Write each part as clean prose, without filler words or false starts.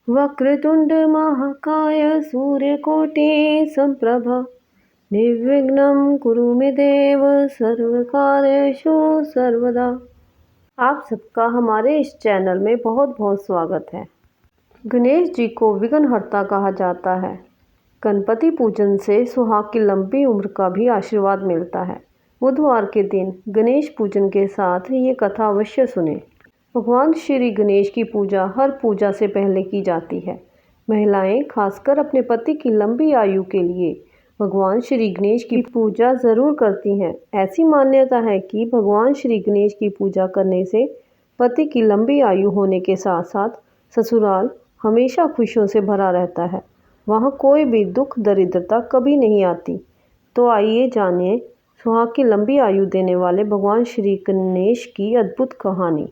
वक्रतुंड महाकाय सूर्यकोटि संप्रभ निर्विघ्नं कुरु मे देव सर्वकार्येषु सर्वदा। आप सबका हमारे इस चैनल में बहुत बहुत स्वागत है। गणेश जी को विघ्नहर्ता कहा जाता है। गणपति पूजन से सुहाग की लंबी उम्र का भी आशीर्वाद मिलता है। बुधवार के दिन गणेश पूजन के साथ ये कथा अवश्य सुने। भगवान श्री गणेश की पूजा हर पूजा से पहले की जाती है। महिलाएं खासकर अपने पति की लंबी आयु के लिए भगवान श्री गणेश की पूजा ज़रूर करती हैं। ऐसी मान्यता है कि भगवान श्री गणेश की पूजा करने से पति की लंबी आयु होने के साथ साथ ससुराल हमेशा खुशियों से भरा रहता है। वहाँ कोई भी दुख दरिद्रता कभी नहीं आती। तो आइए जानिए सुहाग की लंबी आयु देने वाले भगवान श्री गणेश की अद्भुत कहानी।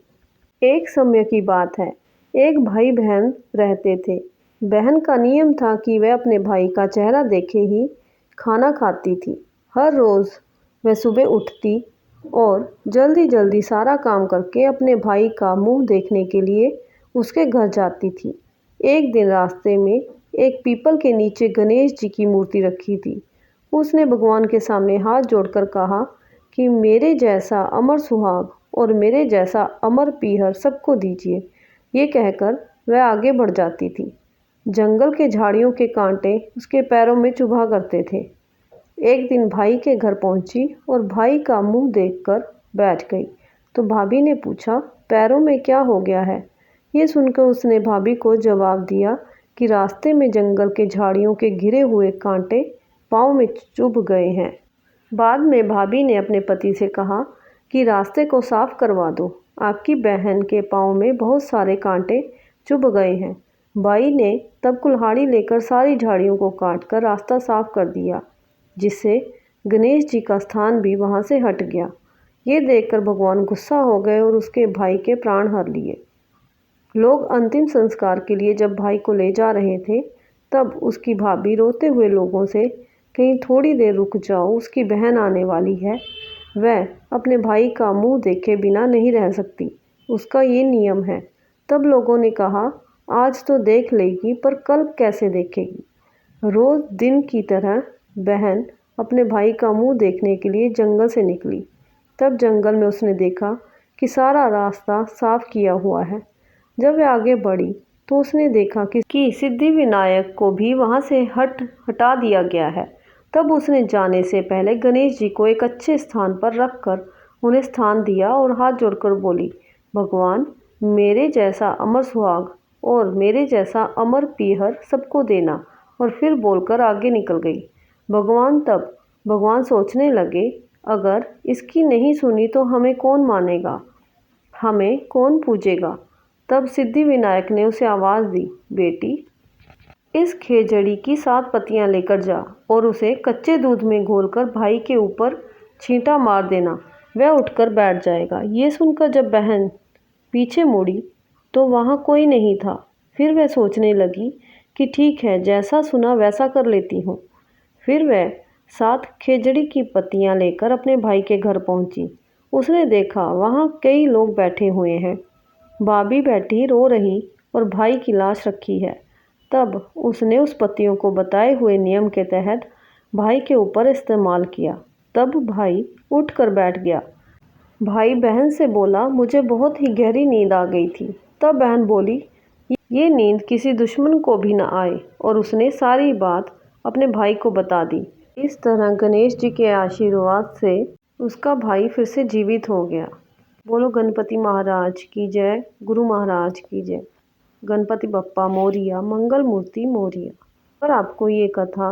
एक समय की बात है, एक भाई बहन रहते थे। बहन का नियम था कि वह अपने भाई का चेहरा देखे ही खाना खाती थी। हर रोज़ वह सुबह उठती और जल्दी जल्दी सारा काम करके अपने भाई का मुंह देखने के लिए उसके घर जाती थी। एक दिन रास्ते में एक पीपल के नीचे गणेश जी की मूर्ति रखी थी। उसने भगवान के सामने हाथ जोड़कर कहा कि मेरे जैसा अमर सुहाग और मेरे जैसा अमर पीहर सबको दीजिए। ये कहकर वह आगे बढ़ जाती थी। जंगल के झाड़ियों के कांटे उसके पैरों में चुभा करते थे। एक दिन भाई के घर पहुंची और भाई का मुंह देखकर बैठ गई तो भाभी ने पूछा, पैरों में क्या हो गया है? ये सुनकर उसने भाभी को जवाब दिया कि रास्ते में जंगल के झाड़ियों के घिरे हुए कांटे पाँव में चुभ गए हैं। बाद में भाभी ने अपने पति से कहा कि रास्ते को साफ करवा दो, आपकी बहन के पाँव में बहुत सारे कांटे चुभ गए हैं। भाई ने तब कुल्हाड़ी लेकर सारी झाड़ियों को काटकर रास्ता साफ कर दिया, जिससे गणेश जी का स्थान भी वहाँ से हट गया। ये देखकर भगवान गुस्सा हो गए और उसके भाई के प्राण हर लिए। लोग अंतिम संस्कार के लिए जब भाई को ले जा रहे थे, तब उसकी भाभी रोते हुए लोगों से, कहीं थोड़ी देर रुक जाओ, उसकी बहन आने वाली है। वह अपने भाई का मुंह देखे बिना नहीं रह सकती, उसका ये नियम है। तब लोगों ने कहा, आज तो देख लेगी पर कल कैसे देखेगी। रोज़ दिन की तरह बहन अपने भाई का मुंह देखने के लिए जंगल से निकली। तब जंगल में उसने देखा कि सारा रास्ता साफ किया हुआ है। जब वह आगे बढ़ी तो उसने देखा कि सिद्धि विनायक को भी वहाँ से हटा दिया गया है। तब उसने जाने से पहले गणेश जी को एक अच्छे स्थान पर रखकर उन्हें स्थान दिया और हाथ जोड़कर बोली, भगवान मेरे जैसा अमर सुहाग और मेरे जैसा अमर पीहर सबको देना। और फिर बोलकर आगे निकल गई। भगवान सोचने लगे, अगर इसकी नहीं सुनी तो हमें कौन मानेगा, हमें कौन पूजेगा। तब सिद्धि विनायक ने उसे आवाज़ दी, बेटी इस खेजड़ी की 7 पत्तियां लेकर जा और उसे कच्चे दूध में घोलकर भाई के ऊपर छींटा मार देना, वह उठकर बैठ जाएगा। ये सुनकर जब बहन पीछे मुड़ी तो वहाँ कोई नहीं था। फिर वह सोचने लगी कि ठीक है, जैसा सुना वैसा कर लेती हूँ। फिर वह 7 खेजड़ी की पत्तियां लेकर अपने भाई के घर पहुँची। उसने देखा वहाँ कई लोग बैठे हुए हैं। भाभी बैठी रो रही और भाई की लाश रखी है। तब उसने उस पत्तियों को बताए हुए नियम के तहत भाई के ऊपर इस्तेमाल किया। तब भाई उठकर बैठ गया। भाई बहन से बोला, मुझे बहुत ही गहरी नींद आ गई थी। तब बहन बोली, ये नींद किसी दुश्मन को भी ना आए, और उसने सारी बात अपने भाई को बता दी। इस तरह गणेश जी के आशीर्वाद से उसका भाई फिर से जीवित हो गया। बोलो गणपति महाराज की जय, गुरु महाराज की जय। गणपति बप्पा मोरिया, मंगल मूर्ति मोरिया। अगर आपको ये कथा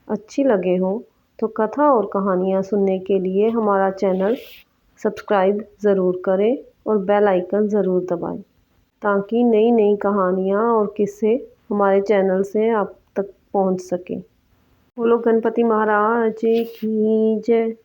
अच्छी लगे हो तो कथा और कहानियाँ सुनने के लिए हमारा चैनल सब्सक्राइब ज़रूर करें और बेल आइकन ज़रूर दबाएं, ताकि नई नई कहानियाँ और किस्से हमारे चैनल से आप तक पहुंच सकें। बोलो गणपति महाराज की जय।